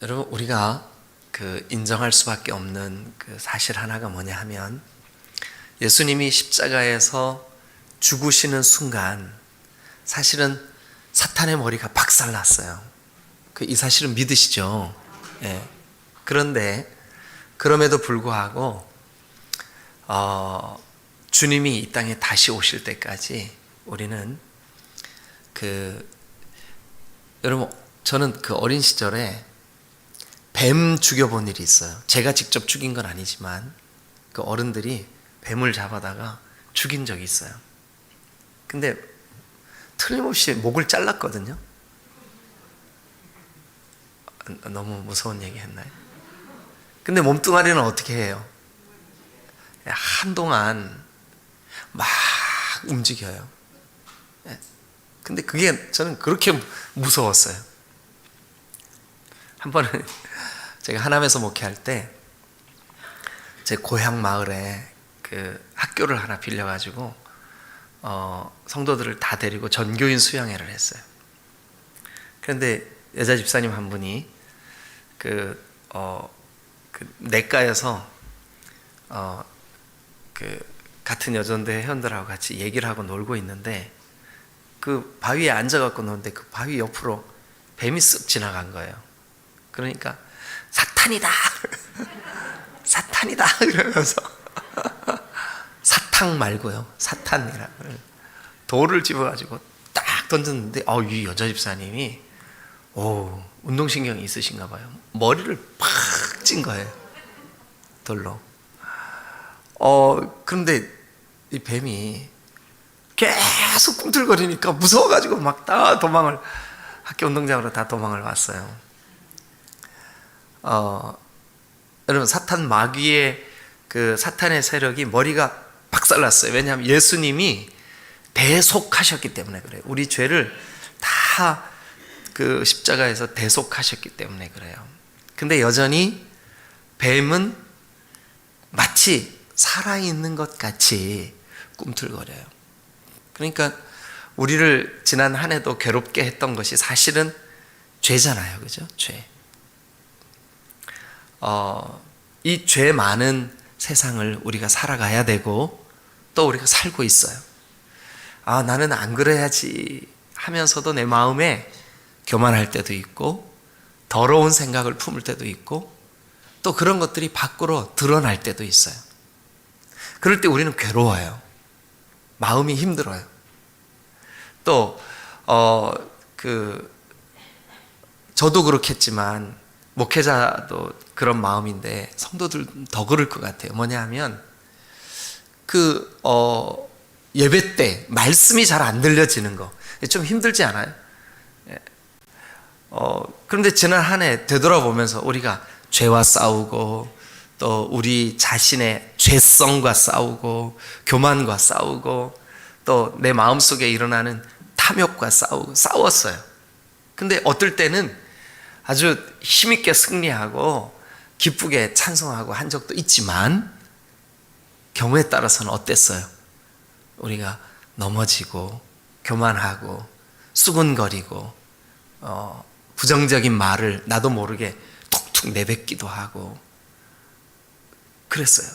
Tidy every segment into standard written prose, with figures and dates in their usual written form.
여러분, 우리가 인정할 수밖에 없는 사실 하나가 뭐냐 하면, 예수님이 십자가에서 죽으시는 사실은 사탄의 머리가 박살났어요. 이 사실은 믿으시죠? 예. 그런데 그럼에도 불구하고 주님이 이 땅에 다시 오실 때까지 우리는 여러분, 저는 어린 시절에 뱀 죽여본 일이 있어요. 제가 직접 죽인 건 아니지만 어른들이 뱀을 잡아다가 죽인 적이 있어요. 근데 틀림없이 목을 잘랐거든요. 너무 무서운 얘기 했나요? 근데 몸뚱아리는 어떻게 해요? 한동안 막 움직여요. 근데 그게 저는 그렇게 무서웠어요. 한 번은 제가 하남에서 목회할 때 제 고향 마을에 학교를 하나 빌려가지고 성도들을 다 데리고 전교인 수양회를 했어요. 그런데 여자 집사님 한 분이 내과에서 같은 여전대 회원들하고 같이 얘기를 하고 놀고 있는데 바위에 앉아갖고 노는데 바위 옆으로 뱀이 쓱 지나간 거예요. 그러니까 사탄이다 사탄이다 이러면서 사탕 말고요, 사탄이라 돌을 집어가지고 딱 던졌는데 이 여자 집사님이 운동신경이 있으신가 봐요. 머리를 팍 찐 거예요, 돌로. 그런데 이 뱀이 계속 꿈틀거리니까 무서워가지고 막 다 학교 운동장으로 다 도망을 왔어요. 여러분, 사탄 마귀의 사탄의 세력이 머리가 박살났어요. 왜냐하면 예수님이 대속하셨기 때문에 그래요. 우리 죄를 다 십자가에서 대속하셨기 때문에 그래요. 근데 여전히 뱀은 마치 살아있는 것 같이 꿈틀거려요. 그러니까 우리를 지난 한 해도 괴롭게 했던 것이 사실은 죄잖아요. 그죠? 죄. 이 죄 많은 세상을 우리가 살아가야 되고 또 우리가 살고 있어요. 나는 안 그래야지 하면서도 내 마음에 교만할 때도 있고 더러운 생각을 품을 때도 있고 또 그런 것들이 밖으로 드러날 때도 있어요. 그럴 때 우리는 괴로워요. 마음이 힘들어요. 또 저도 그렇겠지만 목회자도 그런 마음인데 성도들 더 그럴 것 같아요. 뭐냐 하면 예배 때 말씀이 잘 안 들려지는 거 좀 힘들지 않아요? 그런데 지난 한 해 되돌아보면서 우리가 죄와 싸우고 또 우리 자신의 죄성과 싸우고 교만과 싸우고 또 내 마음속에 일어나는 탐욕과 싸웠어요. 근데 어떨 때는 아주 힘있게 승리하고 기쁘게 찬송하고 한 적도 있지만 경우에 따라서는 어땠어요? 우리가 넘어지고 교만하고 수군거리고 부정적인 말을 나도 모르게 툭툭 내뱉기도 하고 그랬어요.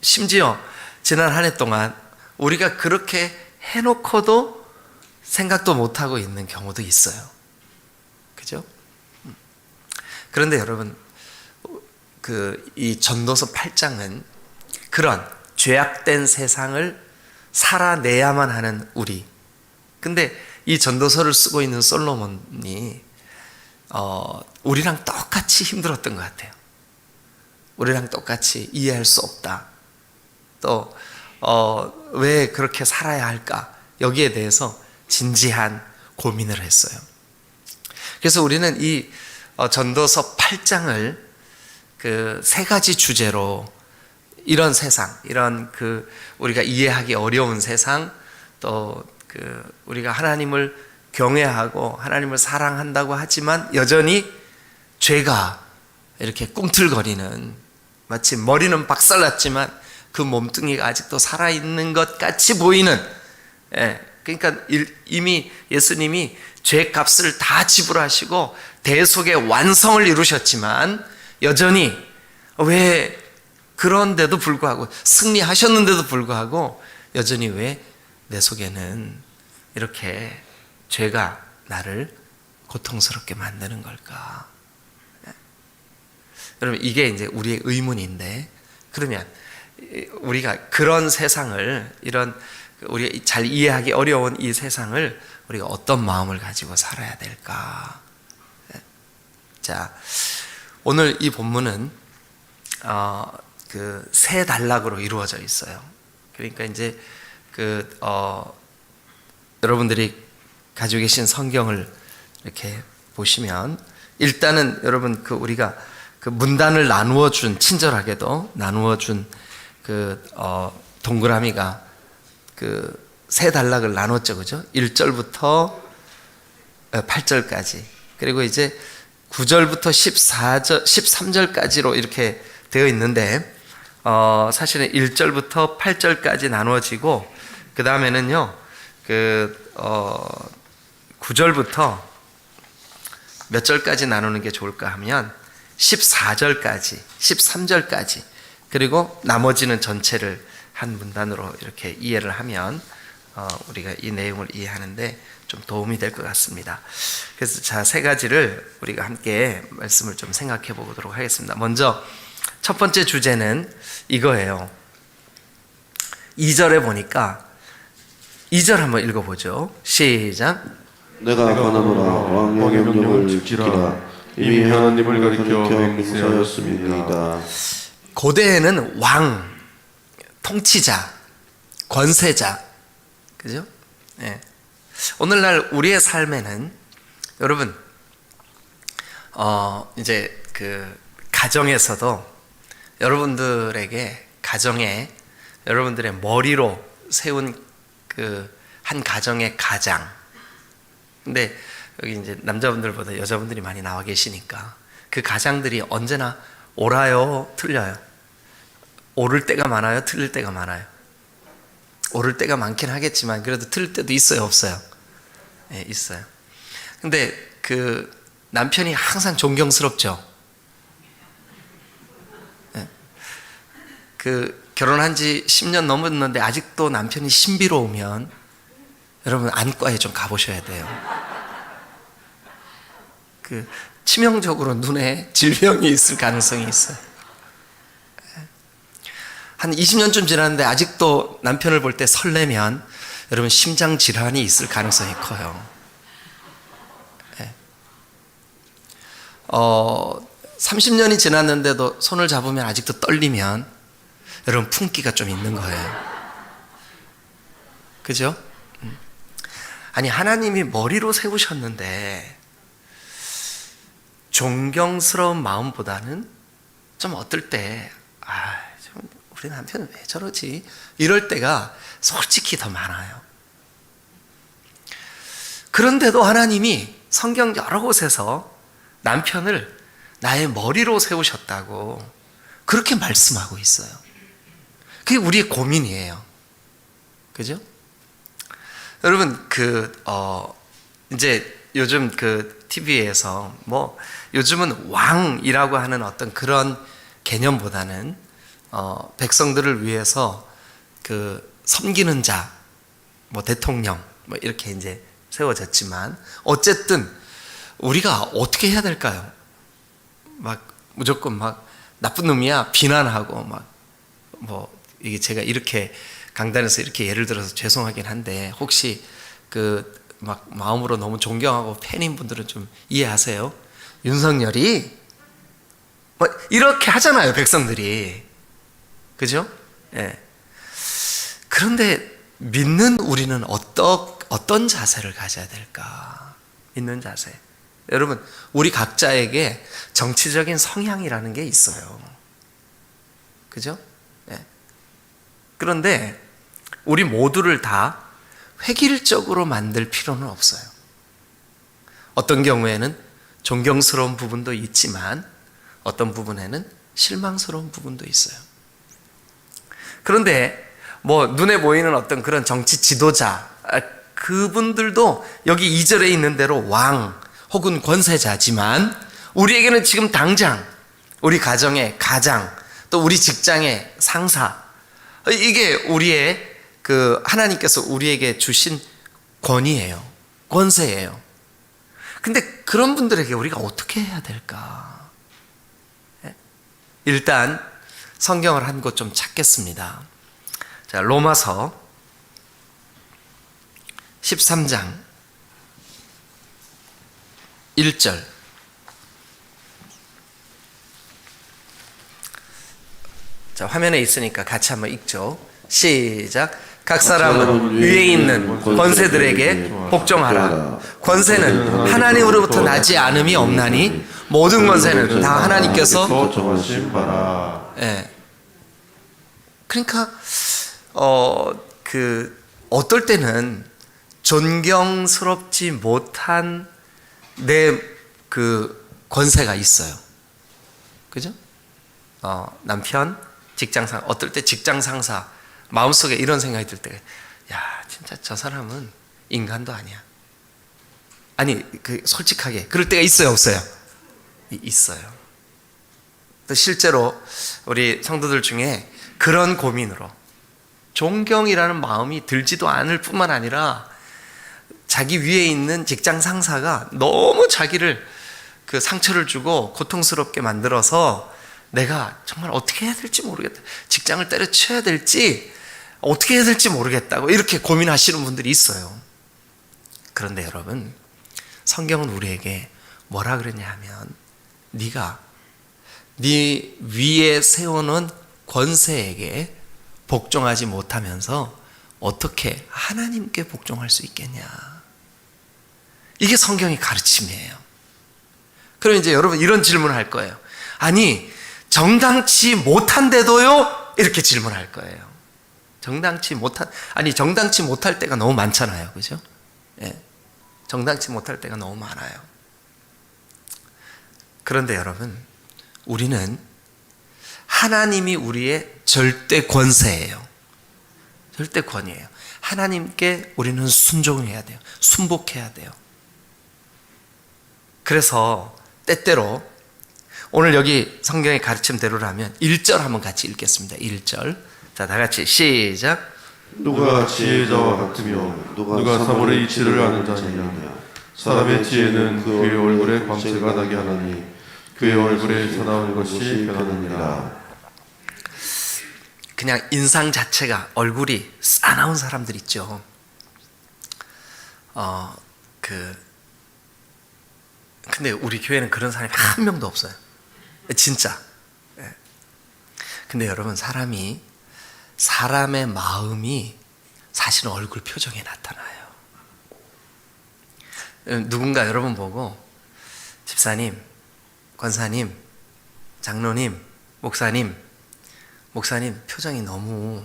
심지어 지난 한 해 동안 우리가 그렇게 해놓고도 생각도 못하고 있는 경우도 있어요. 그죠? 그런데 여러분, 이 전도서 8장은 그런 죄악된 세상을 살아내야만 하는 우리. 근데 이 전도서를 쓰고 있는 솔로몬이 우리랑 똑같이 힘들었던 것 같아요. 우리랑 똑같이 이해할 수 없다. 또 왜 그렇게 살아야 할까? 여기에 대해서 진지한 고민을 했어요. 그래서 우리는 이 전도서 8장을 세 가지 주제로 이런 세상, 이런 우리가 이해하기 어려운 세상, 또 우리가 하나님을 경외하고 하나님을 사랑한다고 하지만 여전히 죄가 이렇게 꿈틀거리는, 마치 머리는 박살났지만 그 몸뚱이가 아직도 살아있는 것 같이 보이는 그러니까 이미 예수님이 죄값을 다 지불하시고 대속의 완성을 이루셨지만 여전히 왜 그런데도 불구하고 승리하셨는데도 불구하고 여전히 왜 내 속에는 이렇게 죄가 나를 고통스럽게 만드는 걸까? 여러분 이게 이제 우리의 의문인데 그러면 우리가 그런 세상을 이런 우리가 잘 이해하기 어려운 이 세상을 우리가 어떤 마음을 가지고 살아야 될까? 자, 오늘 이 본문은 그 세 단락으로 이루어져 있어요. 그러니까 이제 여러분들이 가지고 계신 성경을 이렇게 보시면 일단은 여러분 우리가 그 문단을 나누어 준 친절하게도 나누어 준 동그라미가 세 단락을 나눴죠, 그죠? 1절부터 8절까지 그리고 이제 9절부터 13절까지로 이렇게 되어 있는데 사실은 1절부터 8절까지 나누어지고 그 다음에는요 9절부터 몇 절까지 나누는 게 좋을까 하면 14절까지 13절까지 그리고 나머지는 전체를 한 문단으로 이렇게 이해를 하면 우리가 이 내용을 이해하는데 좀 도움이 될 것 같습니다. 그래서 자, 세 가지를 우리가 함께 말씀을 좀 생각해 보도록 하겠습니다. 먼저 첫 번째 주제는 이거예요. 2절에 보니까 2절 한번 읽어보죠. 시작. 내가 권하노라 왕의 명령을 지키라. 이미 하나님을 가리켜 맹세하였습니다. 고대에는 왕, 통치자, 권세자, 그죠? 네. 오늘날 우리의 삶에는 여러분, 이제 가정에서도 여러분들에게 가정에 여러분들의 머리로 세운 한 가정의 가장. 근데 여기 이제 남자분들보다 여자분들이 많이 나와 계시니까 그 가장들이 언제나 옳아요, 틀려요? 옳을 때가 많아요, 틀릴 때가 많아요? 옳을 때가 많긴 하겠지만 그래도 틀릴 때도 있어요, 없어요? 네, 있어요. 근데 남편이 항상 존경스럽죠. 네. 결혼한 지 10년 넘었는데 아직도 남편이 신비로우면 여러분 안과에 좀 가보셔야 돼요. 치명적으로 눈에 질병이 있을 가능성이 있어요. 한 20년쯤 지났는데 아직도 남편을 볼 때 설레면 여러분 심장 질환이 있을 가능성이 커요. 30년이 지났는데도 손을 잡으면 아직도 떨리면 여러분 품기가 좀 있는 거예요. 그죠? 아니 하나님이 머리로 세우셨는데 존경스러운 마음보다는 좀 어떨 때 우리 남편은 왜 저러지? 이럴 때가 솔직히 더 많아요. 그런데도 하나님이 성경 여러 곳에서 남편을 나의 머리로 세우셨다고 그렇게 말씀하고 있어요. 그게 우리의 고민이에요. 그죠? 여러분, 이제 요즘 TV에서 요즘은 왕이라고 하는 어떤 그런 개념보다는 백성들을 위해서 섬기는 자, 대통령, 이렇게 이제 세워졌지만, 어쨌든 우리가 어떻게 해야 될까요? 무조건 나쁜 놈이야 비난하고 이게 제가 이렇게 강단에서 이렇게 예를 들어서 죄송하긴 한데 혹시 마음으로 너무 존경하고 팬인 분들은 좀 이해하세요. 윤석열이 이렇게 하잖아요, 백성들이. 그죠? 예. 그런데 믿는 우리는 어떤 자세를 가져야 될까? 믿는 자세. 여러분, 우리 각자에게 정치적인 성향이라는 게 있어요. 그죠? 예. 그런데 우리 모두를 다 획일적으로 만들 필요는 없어요. 어떤 경우에는 존경스러운 부분도 있지만 어떤 부분에는 실망스러운 부분도 있어요. 그런데 눈에 보이는 어떤 그런 정치 지도자, 그분들도 여기 2절에 있는 대로 왕 혹은 권세자지만 우리에게는 지금 당장 우리 가정의 가장 또 우리 직장의 상사, 이게 우리의 하나님께서 우리에게 주신 권위예요. 권세예요. 근데 그런 분들에게 우리가 어떻게 해야 될까? 일단 성경을 한 곳 좀 찾겠습니다. 자, 로마서 13장 1절. 자, 화면에 있으니까 같이 한번 읽죠. 시작. 각 사람은 위에 있는 권세들에게 복종하라. 권세는 하나님으로부터 나지 않음이 없나니 모든 권세는 다 하나님께서 정하신 바라. 예. 그러니까 어떨 때는 존경스럽지 못한 내 권세가 있어요. 그죠? 남편, 직장상, 어떨 때 직장 상사, 마음속에 이런 생각이 들 때, 야, 진짜 저 사람은 인간도 아니야. 아니, 솔직하게 그럴 때가 있어요, 없어요? 있어요. 또 실제로 우리 성도들 중에 그런 고민으로 존경이라는 마음이 들지도 않을 뿐만 아니라 자기 위에 있는 직장 상사가 너무 자기를 상처를 주고 고통스럽게 만들어서 내가 정말 어떻게 해야 될지 모르겠다. 직장을 때려쳐야 될지 어떻게 해야 될지 모르겠다고 이렇게 고민하시는 분들이 있어요. 그런데 여러분, 성경은 우리에게 뭐라 그러냐 하면 네가 네 위에 세워놓은 권세에게 복종하지 못하면서 어떻게 하나님께 복종할 수 있겠냐. 이게 성경의 가르침이에요. 그럼 이제 여러분 이런 질문을 할 거예요. 아니, 정당치 못한데도요? 이렇게 질문할 거예요. 정당치 못할 때가 너무 많잖아요. 그죠? 예. 정당치 못할 때가 너무 많아요. 그런데 여러분, 우리는 하나님이 우리의 절대 권세예요. 절대 권위예요. 하나님께 우리는 순종해야 돼요. 순복해야 돼요. 그래서 때때로 오늘 여기 성경의 가르침대로라면 1절 한번 같이 읽겠습니다. 1절. 자, 다 같이 시작. 누가 지혜자와 같으며 누가 사물의 이치를 아는 자느냐. 사람의 지혜는 그의 얼굴에 광채가 나게 하나니 그의 얼굴에 사나운 것이 변하느니라. 그냥 인상 자체가, 얼굴이 싸나운 사람들 있죠. 근데 우리 교회는 그런 사람이 한 명도 없어요. 진짜. 근데 여러분, 사람의 마음이 사실은 얼굴 표정에 나타나요. 누군가 여러분 보고 집사님, 권사님, 장로님, 목사님 표정이 너무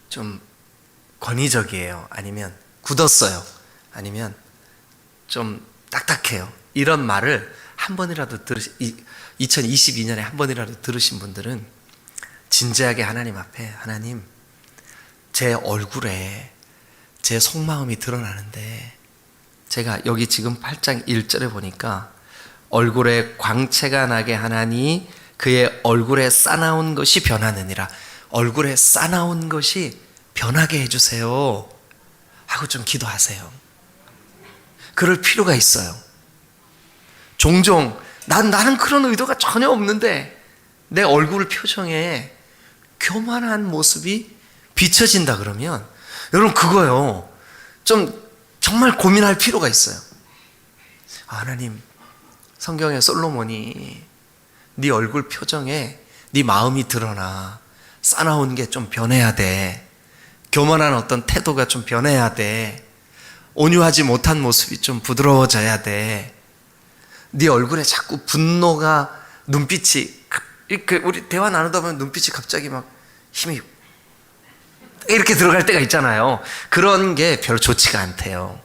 좀 권위적이에요. 아니면 굳었어요. 아니면 좀 딱딱해요. 이런 말을 한 번이라도 2022년에 한 번이라도 들으신 분들은 진지하게 하나님 앞에, 하나님, 제 얼굴에 제 속마음이 드러나는데 제가 여기 지금 8장 1절에 보니까 얼굴에 광채가 나게 하나니 그의 얼굴에 싸나운 것이 변하느니라. 얼굴에 싸나운 것이 변하게 해주세요 하고 좀 기도하세요. 그럴 필요가 있어요. 종종 나는 그런 의도가 전혀 없는데 내 얼굴 표정에 교만한 모습이 비춰진다 그러면 여러분, 그거요, 좀 정말 고민할 필요가 있어요. 하나님, 성경에 솔로몬이 네 얼굴 표정에 네 마음이 드러나. 싸나운 게 좀 변해야 돼. 교만한 어떤 태도가 좀 변해야 돼. 온유하지 못한 모습이 좀 부드러워져야 돼. 네 얼굴에 자꾸 분노가, 눈빛이, 우리 대화 나누다 보면 눈빛이 갑자기 막 힘이 이렇게 들어갈 때가 있잖아요. 그런 게 별로 좋지가 않대요.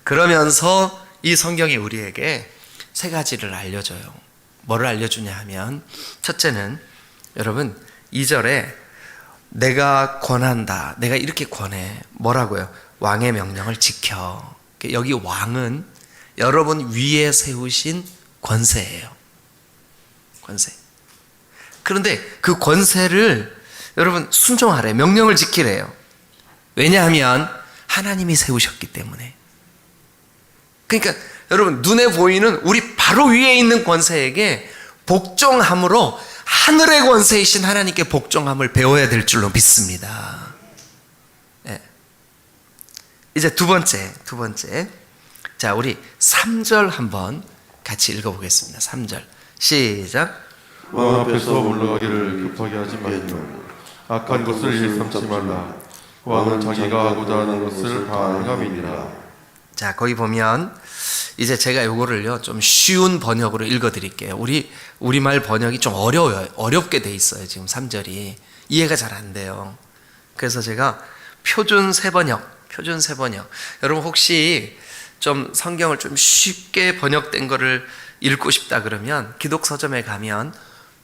그러면서 이 성경이 우리에게 세 가지를 알려줘요. 뭐를 알려주냐 하면, 첫째는 여러분 2절에 내가 권한다. 내가 이렇게 권해. 뭐라고요? 왕의 명령을 지켜. 여기 왕은 여러분 위에 세우신 권세예요. 권세. 그런데 그 권세를 여러분 순종하래. 명령을 지키래요. 왜냐하면 하나님이 세우셨기 때문에. 그러니까 여러분 눈에 보이는 우리 바로 위에 있는 권세에게 복종함으로 하늘의 권세이신 하나님께 복종함을 배워야 될 줄로 믿습니다. 네. 이제 두 번째. 자, 우리 3절 한번 같이 읽어보겠습니다. 3절 시작. 왕 앞에서 물러가기를 급하게 하지 말고 악한 것을 일삼지 말라. 왕은 자기가 하고자 하는 것을 다 행함이니라. 자, 거기 보면 이제 제가 요거를요 좀 쉬운 번역으로 읽어드릴게요. 우리말 번역이 좀 어려워요. 어렵게 돼 있어요. 지금 3절이 이해가 잘 안 돼요. 그래서 제가 표준 세번역. 여러분 혹시 좀 성경을 좀 쉽게 번역된 거를 읽고 싶다 그러면 기독 서점에 가면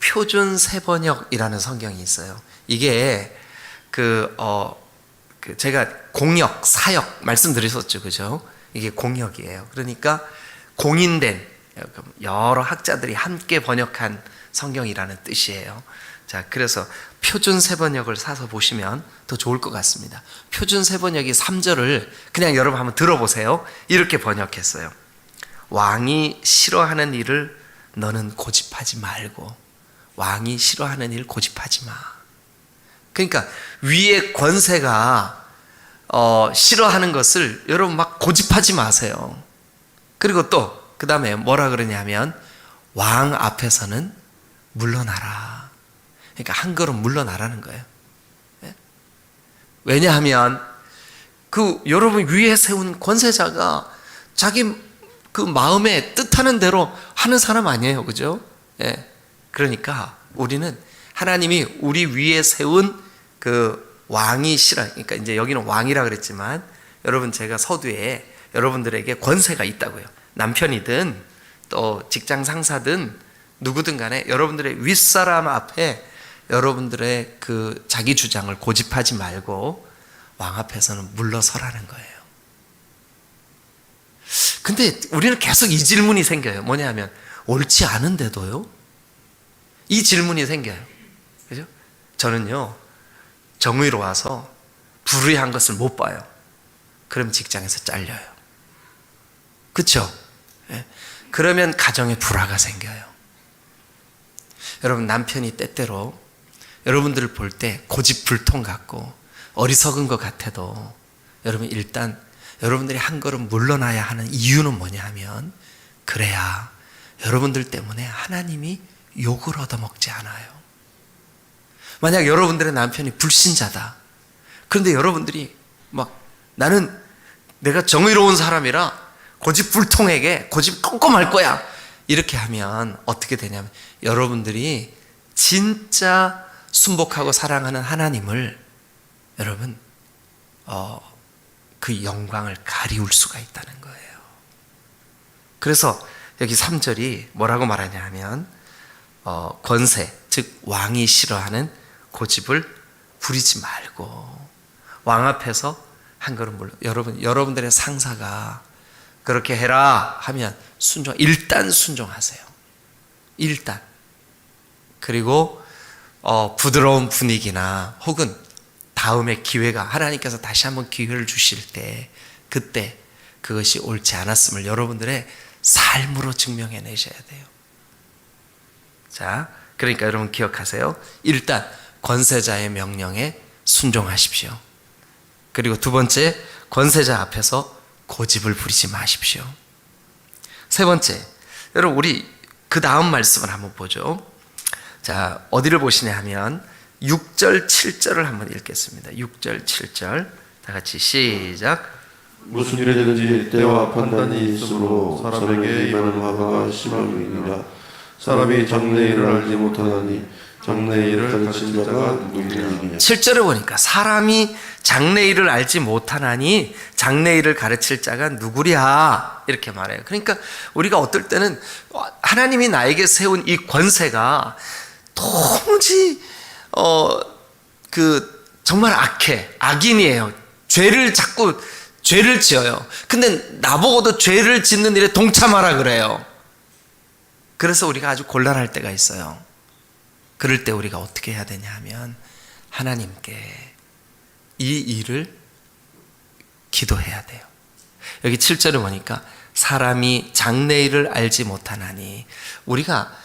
표준 세번역이라는 성경이 있어요. 이게 제가 공역, 사역 말씀드렸었죠, 그죠? 이게 공역이에요. 그러니까 공인된 여러 학자들이 함께 번역한 성경이라는 뜻이에요. 자, 그래서 표준 세번역을 사서 보시면 더 좋을 것 같습니다. 표준 세번역이 3절을 그냥 여러분 한번 들어보세요. 이렇게 번역했어요. 왕이 싫어하는 일을 너는 고집하지 말고. 왕이 싫어하는 일 고집하지 마. 그러니까 위에 권세가 싫어하는 것을 여러분 막 고집하지 마세요. 그리고 또 그 다음에 뭐라 그러냐면 왕 앞에서는 물러나라. 그러니까 한 걸음 물러나라는 거예요. 네? 왜냐하면 여러분 위에 세운 권세자가 자기 그 마음에 뜻하는 대로 하는 사람 아니에요, 그죠? 네. 그러니까 우리는 하나님이 우리 위에 세운 그 왕이 싫어. 그러니까 이제 여기는 왕이라 그랬지만 여러분 제가 서두에 여러분들에게 권세가 있다고요. 남편이든 또 직장 상사든 누구든 간에 여러분들의 윗사람 앞에 여러분들의 그 자기 주장을 고집하지 말고 왕 앞에서는 물러서라는 거예요. 근데 우리는 계속 이 질문이 생겨요. 뭐냐면 옳지 않은데도요? 이 질문이 생겨요. 그죠? 저는요, 정의로 와서 불의한 것을 못 봐요. 그럼 직장에서 잘려요. 그렇죠? 예. 그러면 가정에 불화가 생겨요. 여러분 남편이 때때로 여러분들을 볼 때 고집불통 같고 어리석은 것 같아도 여러분 일단 여러분들이 한 걸음 물러나야 하는 이유는 뭐냐 하면 그래야 여러분들 때문에 하나님이 욕을 얻어먹지 않아요. 만약 여러분들의 남편이 불신자다. 그런데 여러분들이 막 나는 내가 정의로운 사람이라 고집불통에게 고집 꼼꼼할 거야. 이렇게 하면 어떻게 되냐면 여러분들이 진짜 순복하고 사랑하는 하나님을 여러분 그 영광을 가리울 수가 있다는 거예요. 그래서 여기 3절이 뭐라고 말하냐 하면 권세, 즉 왕이 싫어하는 고집을 부리지 말고 왕 앞에서 한 걸음 물러. 여러분들의 상사가 그렇게 해라 하면 일단 순종하세요. 일단. 그리고 부드러운 분위기나 혹은 다음에 기회가 하나님께서 다시 한번 기회를 주실 때 그때 그것이 옳지 않았음을 여러분들의 삶으로 증명해 내셔야 돼요. 자, 그러니까 여러분 기억하세요. 일단 권세자의 명령에 순종하십시오. 그리고 두 번째, 권세자 앞에서 고집을 부리지 마십시오. 세 번째, 여러분 우리 그 다음 말씀을 한번 보죠. 자, 어디를 보시냐 하면 6절, 7절을 한번 읽겠습니다. 6절, 7절 다 같이 시작. 무슨 일이든지 때와 판단이 있으므로 사람에게 임하는 화가 심함이니라. 사람이 장래일을 알지 못하나니 장래일을 가르친 자가 누구냐. 7절을 보니까 사람이 장래일을 알지 못하나니 장래일을 가르칠 자가 누구랴 이렇게 말해요. 그러니까 우리가 어떨 때는 하나님이 나에게 세운 이 권세가 도무지 정말 악해, 악인이에요. 죄를 자꾸 죄를 지어요. 근데 나보고도 죄를 짓는 일에 동참하라 그래요. 그래서 우리가 아주 곤란할 때가 있어요. 그럴 때 우리가 어떻게 해야 되냐 하면 하나님께 이 일을 기도해야 돼요. 여기 7절에 보니까 사람이 장래일을 알지 못하나니, 우리가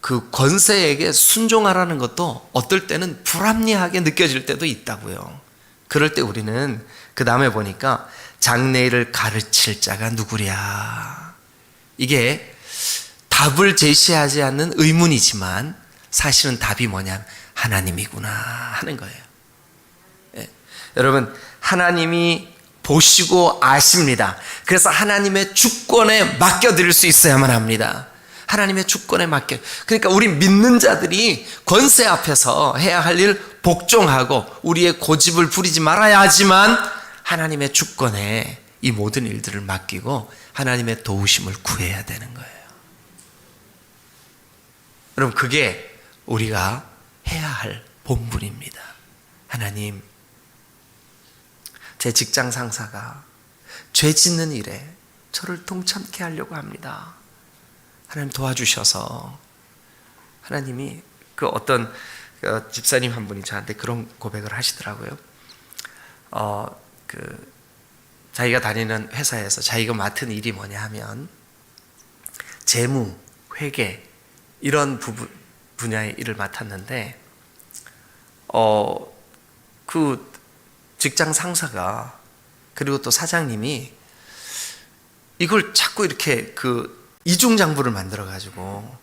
그 권세에게 순종하라는 것도 어떨 때는 불합리하게 느껴질 때도 있다고요. 그럴 때 우리는 그 다음에 보니까 장래일을 가르칠 자가 누구랴. 이게 답을 제시하지 않는 의문이지만 사실은 답이 뭐냐면 하나님이구나 하는 거예요. 예. 여러분, 하나님이 보시고 아십니다. 그래서 하나님의 주권에 맡겨드릴 수 있어야만 합니다. 하나님의 주권에 맡겨. 그러니까 우리 믿는 자들이 권세 앞에서 해야 할 일 복종하고 우리의 고집을 부리지 말아야 하지만 하나님의 주권에 이 모든 일들을 맡기고 하나님의 도우심을 구해야 되는 거예요. 여러분, 그게 우리가 해야 할 본분입니다. 하나님, 제 직장 상사가 죄 짓는 일에 저를 동참케 하려고 합니다. 하나님 도와주셔서. 하나님이 그 어떤 집사님 한 분이 저한테 그런 고백을 하시더라고요. 자기가 다니는 회사에서 자기가 맡은 일이 뭐냐 하면 재무, 회계 이런 분야의 일을 맡았는데 그 직장 상사가 그리고 또 사장님이 이걸 자꾸 이렇게 그 이중장부를 만들어 가지고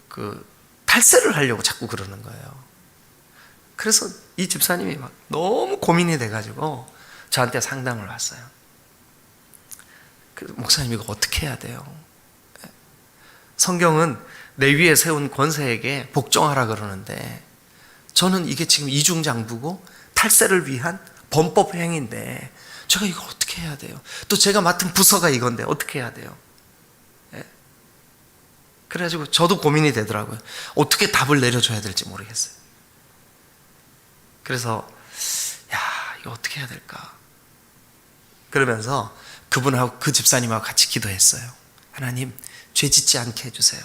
그 탈세를 하려고 자꾸 그러는 거예요. 그래서 이 집사님이 막 너무 고민이 돼 가지고 저한테 상담을 왔어요. 목사님, 이거 어떻게 해야 돼요? 성경은 내 위에 세운 권세에게 복종하라 그러는데 저는 이게 지금 이중장부고 탈세를 위한 범법 행위인데 제가 이거 어떻게 해야 돼요? 또 제가 맡은 부서가 이건데 어떻게 해야 돼요? 그래가지고 저도 고민이 되더라고요. 어떻게 답을 내려줘야 될지 모르겠어요. 그래서 이거 어떻게 해야 될까? 그러면서 그분하고 그 집사님하고 같이 기도했어요. 하나님, 죄 짓지 않게 해주세요.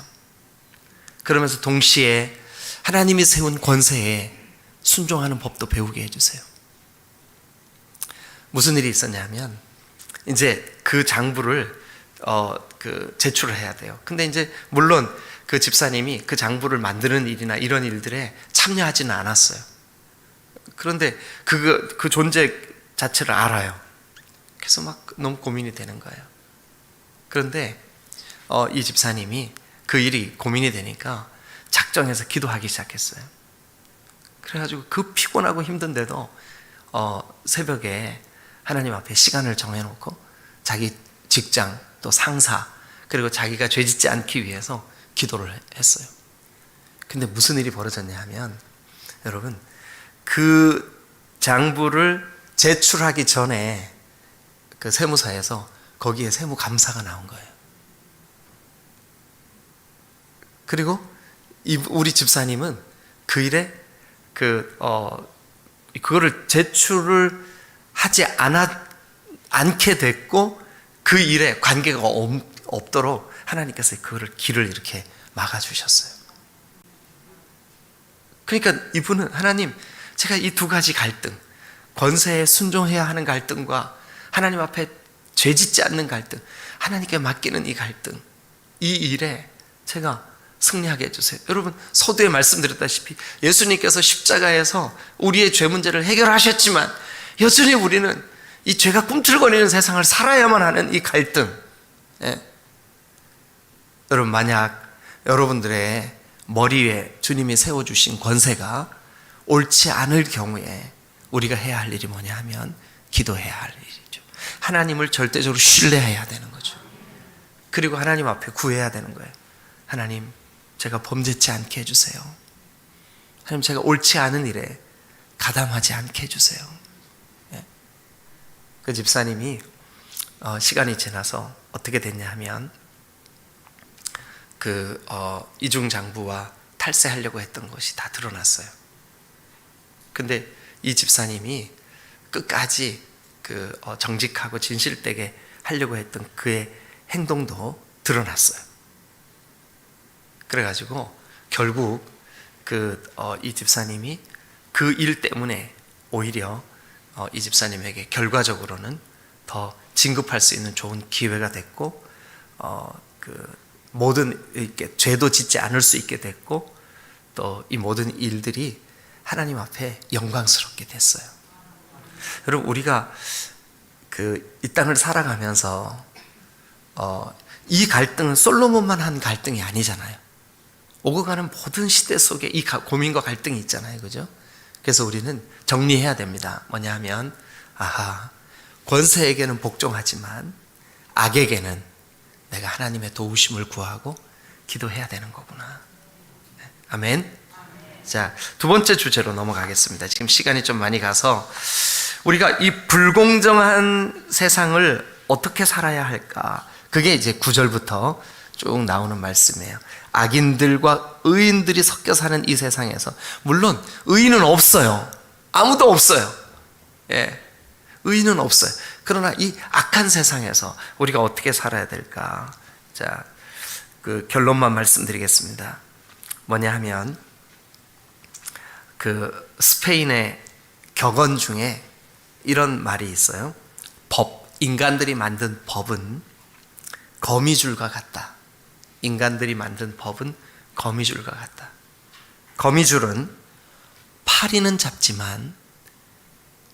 그러면서 동시에 하나님이 세운 권세에 순종하는 법도 배우게 해주세요. 무슨 일이 있었냐면 이제 그 장부를 제출을 해야 돼요. 근데 이제 물론 그 집사님이 그 장부를 만드는 일이나 이런 일들에 참여하지는 않았어요. 그런데 그 존재 자체를 알아요. 그래서 막 너무 고민이 되는 거예요. 그런데 이 집사님이 그 일이 고민이 되니까 작정해서 기도하기 시작했어요. 그래가지고 그 피곤하고 힘든데도 새벽에 하나님 앞에 시간을 정해놓고 자기 직장 또 상사 그리고 자기가 죄짓지 않기 위해서 기도를 했어요. 근데 무슨 일이 벌어졌냐 하면 여러분, 그 장부를 제출하기 전에 그 세무사에서 거기에 세무감사가 나온 거예요. 그리고 우리 집사님은 그 일에 그거를 제출을 하지 않게 됐고 그 일에 관계가 없도록 하나님께서 그거를 길을 이렇게 막아주셨어요. 그러니까 이분은 하나님, 제가 이 두 가지 갈등, 권세에 순종해야 하는 갈등과 하나님 앞에 죄짓지 않는 갈등, 하나님께 맡기는 이 갈등, 이 일에 제가 승리하게 해주세요. 여러분, 서두에 말씀드렸다시피 예수님께서 십자가에서 우리의 죄 문제를 해결하셨지만 여전히 우리는 이 죄가 꿈틀거리는 세상을 살아야만 하는 이 갈등. 여러분, 만약 여러분들의 머리 위에 주님이 세워주신 권세가 옳지 않을 경우에 우리가 해야 할 일이 뭐냐 하면 기도해야 할 일이죠. 하나님을 절대적으로 신뢰해야 되는 거죠. 그리고 하나님 앞에 구해야 되는 거예요. 하나님, 제가 범죄치 않게 해주세요. 하나님, 제가 옳지 않은 일에 가담하지 않게 해주세요. 그 집사님이 시간이 지나서 어떻게 됐냐 하면 이중장부와 탈세하려고 했던 것이 다 드러났어요. 근데 이 집사님이 끝까지 정직하고 진실되게 하려고 했던 그의 행동도 드러났어요. 그래가지고 결국 이 집사님이 그 일 때문에 오히려 이 집사님에게 결과적으로는 더 진급할 수 있는 좋은 기회가 됐고, 모든 이렇게 죄도 짓지 않을 수 있게 됐고, 또 이 모든 일들이 하나님 앞에 영광스럽게 됐어요. 여러분, 우리가 이 땅을 살아가면서 이 갈등은 솔로몬만 한 갈등이 아니잖아요. 오고 가는 모든 시대 속에 이 고민과 갈등이 있잖아요, 그죠? 그래서 우리는 정리해야 됩니다. 뭐냐 하면, 권세에게는 복종하지만 악에게는 내가 하나님의 도우심을 구하고 기도해야 되는 거구나. 아멘. 자, 두 번째 주제로 넘어가겠습니다. 지금 시간이 좀 많이 가서 우리가 이 불공정한 세상을 어떻게 살아야 할까? 그게 이제 9절부터 쭉 나오는 말씀이에요. 악인들과 의인들이 섞여 사는 이 세상에서, 물론 의인은 없어요. 아무도 없어요. 예, 의인은 없어요. 그러나 이 악한 세상에서 우리가 어떻게 살아야 될까? 자, 결론만 말씀드리겠습니다. 뭐냐 하면, 스페인의 격언 중에 이런 말이 있어요. 인간들이 만든 법은 거미줄과 같다. 인간들이 만든 법은 거미줄과 같다. 거미줄은 파리는 잡지만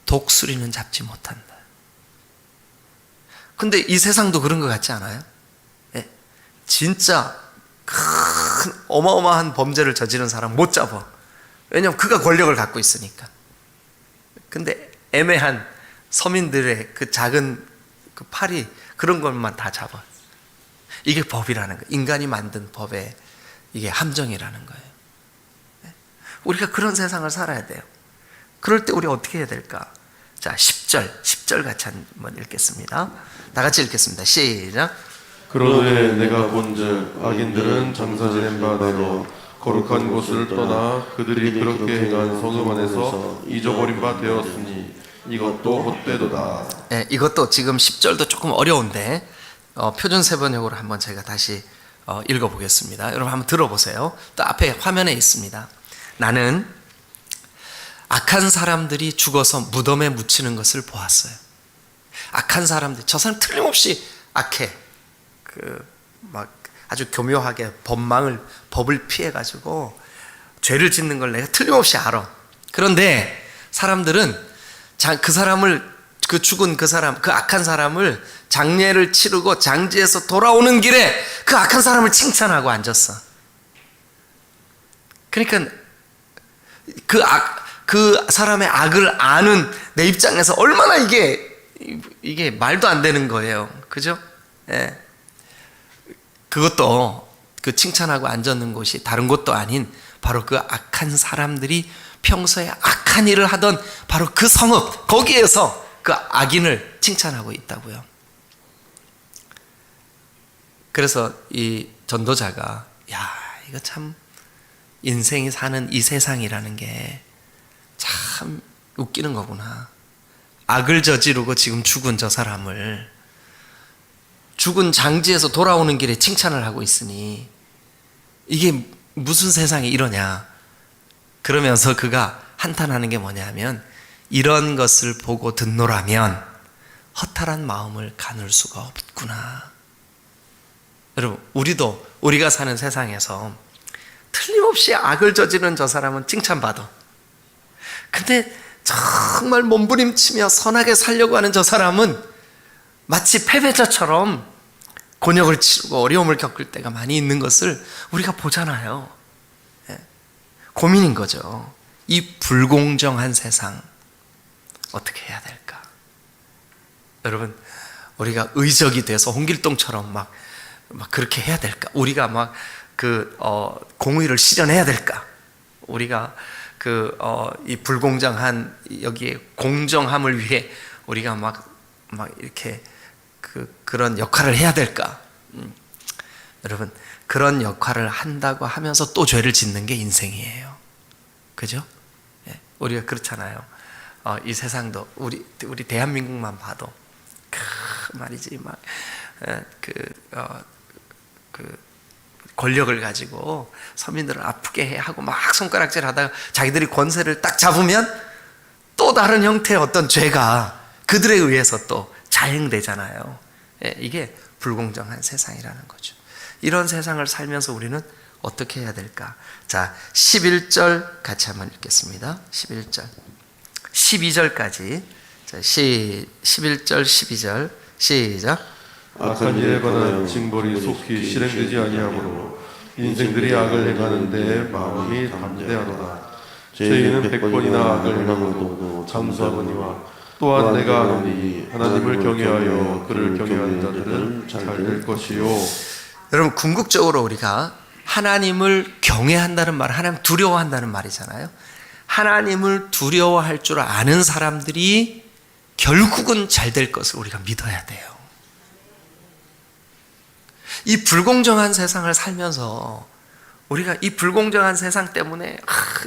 독수리는 잡지 못한다. 근데 이 세상도 그런 것 같지 않아요? 예, 진짜 큰 어마어마한 범죄를 저지른 사람 못 잡아. 왜냐하면 그가 권력을 갖고 있으니까. 근데 애매한 서민들의 그 작은 파리, 그런 것만 다 잡아. 이게 법이라는 거예요. 인간이 만든 법의 이게 함정이라는 거예요. 우리가 그런 세상을 살아야 돼요. 그럴 때 우리 어떻게 해야 될까? 자, 10절 같이 한번 읽겠습니다. 다 같이 읽겠습니다. 시작. 그러되 내가 본즉 악인들은 장사 지낸 바대로 거룩한 곳을 떠나 그들이 그렇게 행한 성읍 안에서 잊어버린 바 되었으니 이것도 헛되도다. 네, 이것도 지금 10절도 조금 어려운데 표준 세번역으로 한번 제가 다시 읽어보겠습니다. 여러분 한번 들어보세요. 또 앞에 화면에 있습니다. 나는 악한 사람들이 죽어서 무덤에 묻히는 것을 보았어요. 악한 사람들, 저 사람 틀림없이 악해. 막 아주 교묘하게 법을 피해가지고 죄를 짓는 걸 내가 틀림없이 알아. 그런데 사람들은 죽은 그 악한 사람을 장례를 치르고 장지에서 돌아오는 길에 그 악한 사람을 칭찬하고 앉았어. 그러니까 그 사람의 악을 아는 내 입장에서 얼마나 이게 말도 안 되는 거예요. 그죠? 예. 그것도 칭찬하고 앉았는 곳이 다른 곳도 아닌 바로 그 악한 사람들이 평소에 악한 일을 하던 바로 그 성읍, 거기에서 그 악인을 칭찬하고 있다고요. 그래서 이 전도자가, 이거 참 인생이 사는 이 세상이라는 게 참 웃기는 거구나. 악을 저지르고 지금 죽은 저 사람을 죽은 장지에서 돌아오는 길에 칭찬을 하고 있으니 이게 무슨 세상이 이러냐. 그러면서 그가 한탄하는 게 뭐냐면, 이런 것을 보고 듣노라면 허탈한 마음을 가눌 수가 없구나. 여러분, 우리가 사는 세상에서 틀림없이 악을 저지른 저 사람은 칭찬받아. 근데 정말 몸부림치며 선하게 살려고 하는 저 사람은 마치 패배자처럼 곤욕을 치르고 어려움을 겪을 때가 많이 있는 것을 우리가 보잖아요. 고민인 거죠. 이 불공정한 세상 어떻게 해야 될까? 여러분, 우리가 의적이 돼서 홍길동처럼 막 그렇게 해야 될까? 우리가 공의를 실현해야 될까? 우리가 이 불공정한 여기에 공정함을 위해 우리가 막 이렇게 그런 역할을 해야 될까? 여러분, 그런 역할을 한다고 하면서 또 죄를 짓는 게 인생이에요. 그죠? 우리가 그렇잖아요. 이 세상도 우리 대한민국만 봐도 말이지 권력을 가지고 서민들을 아프게 해 하고 막 손가락질 하다가 자기들이 권세를 딱 잡으면 또 다른 형태의 어떤 죄가 그들에 의해서 또 자행되잖아요. 이게 불공정한 세상이라는 거죠. 이런 세상을 살면서 우리는 어떻게 해야 될까? 자, 11절 같이 한번 읽겠습니다. 11절 12절까지. 자, 11절 12절 시작. 악한 일에 관한 징벌이 속히 실행되지 아니하므로 인생들이 악을 행하는데 마음이 담대하도다. 죄인은 100번이나 악을 행함으로도 장수하거니와 또한 내가 아노니 하나님을 경외하여 그를 경외하는 자들은 잘 될 것이요. 여러분, 궁극적으로 우리가 하나님을 경외한다는 말, 하나님 두려워한다는 말이잖아요. 하나님을 두려워할 줄 아는 사람들이 결국은 잘 될 것을 우리가 믿어야 돼요. 이 불공정한 세상을 살면서 우리가 이 불공정한 세상 때문에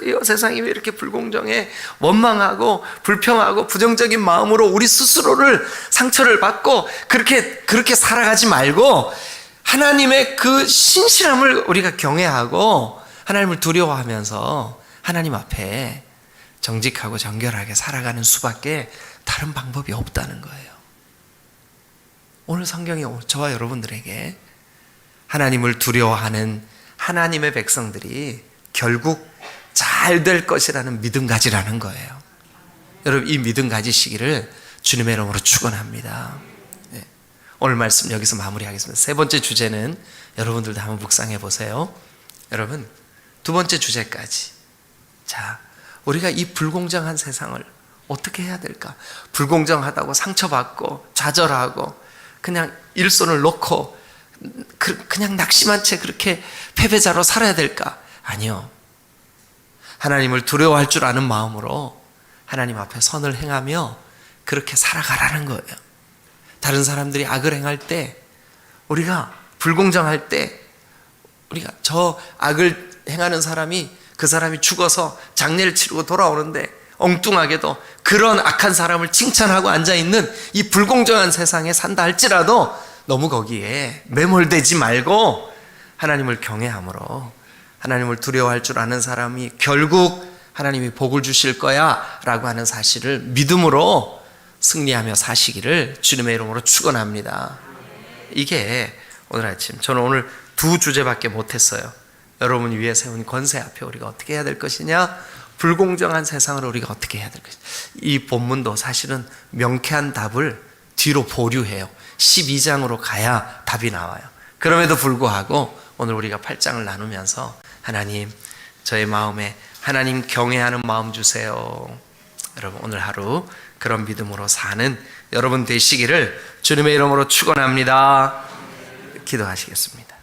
이 세상이 왜 이렇게 불공정해, 원망하고 불평하고 부정적인 마음으로 우리 스스로를 상처를 받고 그렇게 살아가지 말고 하나님의 그 신실함을 우리가 경외하고 하나님을 두려워하면서 하나님 앞에 정직하고 정결하게 살아가는 수밖에 다른 방법이 없다는 거예요. 오늘 성경이 저와 여러분들에게 하나님을 두려워하는 하나님의 백성들이 결국 잘 될 것이라는 믿음 가지라는 거예요. 여러분, 이 믿음 가지시기를 주님의 이름으로 축원합니다. 네. 오늘 말씀 여기서 마무리하겠습니다. 세 번째 주제는 여러분들도 한번 묵상해 보세요. 여러분, 두 번째 주제까지. 자, 우리가 이 불공정한 세상을 어떻게 해야 될까? 불공정하다고 상처받고 좌절하고 그냥 일손을 놓고 그냥 낙심한 채 그렇게 패배자로 살아야 될까? 아니요. 하나님을 두려워할 줄 아는 마음으로 하나님 앞에 선을 행하며 그렇게 살아가라는 거예요. 다른 사람들이 악을 행할 때, 우리가 불공정할 때, 우리가 저 악을 행하는 사람이, 그 사람이 죽어서 장례를 치르고 돌아오는데 엉뚱하게도 그런 악한 사람을 칭찬하고 앉아있는 이 불공정한 세상에 산다 할지라도 너무 거기에 매몰되지 말고 하나님을 경외함으로, 하나님을 두려워할 줄 아는 사람이 결국 하나님이 복을 주실 거야 라고 하는 사실을 믿음으로 승리하며 사시기를 주님의 이름으로 축원합니다. 이게 오늘 아침, 저는 오늘 두 주제밖에 못했어요. 여러분 위에 세운 권세 앞에 우리가 어떻게 해야 될 것이냐, 불공정한 세상을 우리가 어떻게 해야 될 것이냐. 이 본문도 사실은 명쾌한 답을 뒤로 보류해요. 12장으로 가야 답이 나와요. 그럼에도 불구하고 오늘 우리가 8장을 나누면서 하나님, 저의 마음에 하나님 경외하는 마음 주세요. 여러분, 오늘 하루 그런 믿음으로 사는 여러분 되시기를 주님의 이름으로 축원합니다. 기도하시겠습니다.